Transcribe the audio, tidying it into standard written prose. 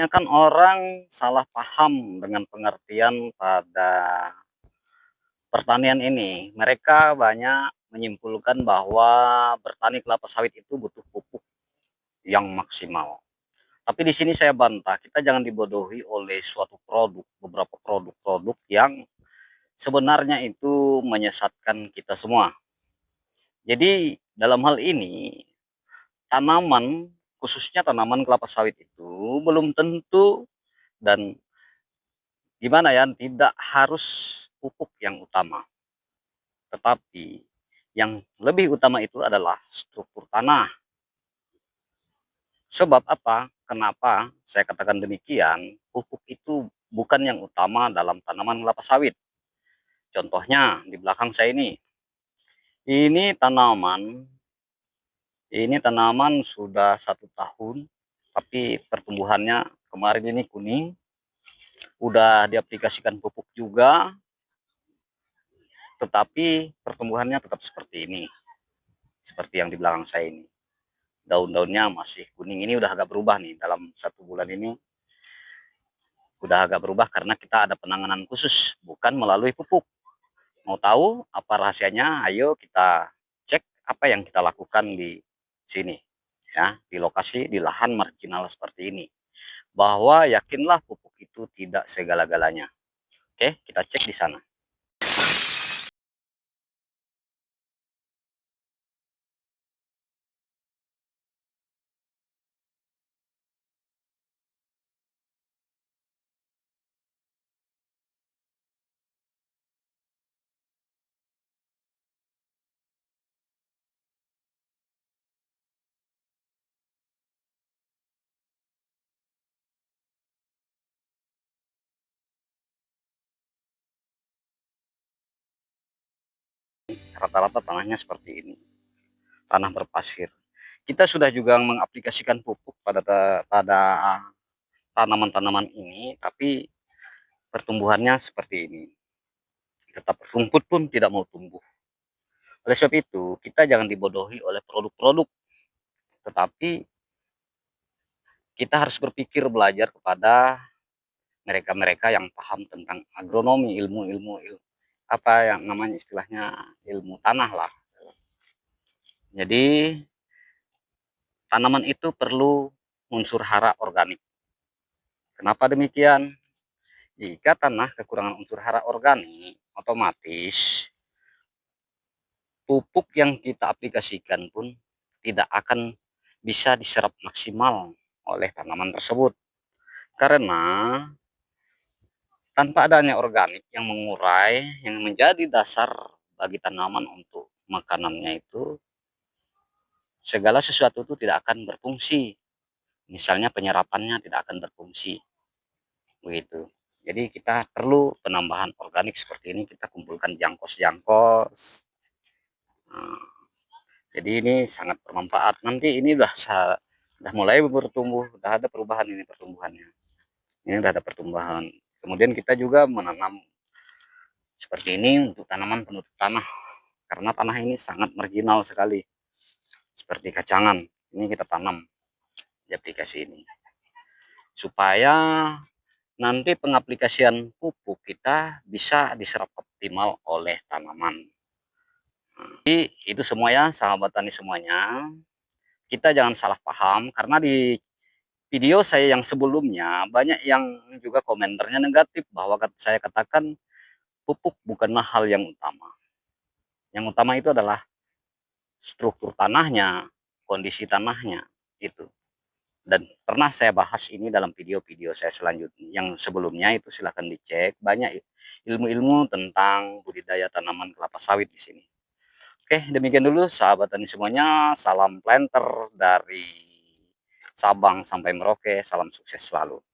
Kebanyakan orang salah paham dengan pengertian pada pertanian ini. Mereka banyak menyimpulkan bahwa bertani kelapa sawit itu butuh pupuk yang maksimal. Tapi di sini saya bantah, kita jangan dibodohi oleh suatu produk, beberapa produk-produk yang sebenarnya itu menyesatkan kita semua. Jadi dalam hal ini, tanaman, khususnya tanaman kelapa sawit itu belum tentu dan gimana ya, tidak harus pupuk yang utama. Tetapi yang lebih utama itu adalah struktur tanah. Sebab apa? Kenapa saya katakan demikian? Pupuk itu bukan yang utama dalam tanaman kelapa sawit. Contohnya di belakang saya ini. Ini tanaman, ini tanaman sudah 1 tahun, tapi pertumbuhannya kemarin ini kuning. Udah diaplikasikan pupuk juga, tetapi pertumbuhannya tetap seperti ini. Seperti yang di belakang saya ini. Daun-daunnya masih kuning. Ini udah agak berubah nih dalam 1 bulan ini. Udah agak berubah karena kita ada penanganan khusus, bukan melalui pupuk. Mau tahu apa rahasianya? Ayo kita cek apa yang kita lakukan di sini. Ya, di lokasi, di lahan marginal seperti ini. Bahwa yakinlah pupuk itu tidak segala-galanya. Oke, kita cek di sana. Rata-rata tanahnya seperti ini. Tanah berpasir. Kita sudah juga mengaplikasikan pupuk pada tanaman-tanaman ini, tapi pertumbuhannya seperti ini. Tetap rumput pun tidak mau tumbuh. Oleh sebab itu, kita jangan dibodohi oleh produk-produk, tetapi kita harus berpikir belajar kepada mereka-mereka yang paham tentang agronomi, ilmu-ilmu apa yang namanya istilahnya ilmu tanah lah. Jadi tanaman itu perlu unsur hara organik. Kenapa demikian? Jika tanah kekurangan unsur hara organik, otomatis pupuk yang kita aplikasikan pun tidak akan bisa diserap maksimal oleh tanaman tersebut. Karena tanpa adanya organik yang mengurai, yang menjadi dasar bagi tanaman untuk makanannya itu, segala sesuatu itu tidak akan berfungsi. Misalnya penyerapannya tidak akan berfungsi. Begitu. Jadi kita perlu penambahan organik seperti ini, kita kumpulkan jangkos-jangkos. Nah, jadi ini sangat bermanfaat. Nanti ini udah mulai bertumbuh, udah ada perubahan ini pertumbuhannya. Ini udah ada pertumbuhan. Kemudian kita juga menanam seperti ini untuk tanaman penutup tanah. Karena tanah ini sangat marginal sekali. Seperti kacangan. Ini kita tanam di aplikasi ini. Supaya nanti pengaplikasian pupuk kita bisa diserap optimal oleh tanaman. Jadi itu semua ya sahabat tani semuanya. Kita jangan salah paham karena di video saya yang sebelumnya banyak yang juga komentarnya negatif bahwa saya katakan pupuk bukanlah hal yang utama. Yang utama itu adalah struktur tanahnya, kondisi tanahnya itu. Dan pernah saya bahas ini dalam video-video saya selanjutnya. Yang sebelumnya itu silahkan dicek. Banyak ilmu-ilmu tentang budidaya tanaman kelapa sawit di sini. Oke, demikian dulu sahabat tani semuanya. Salam planter dari Sabang sampai Merauke. Salam sukses selalu.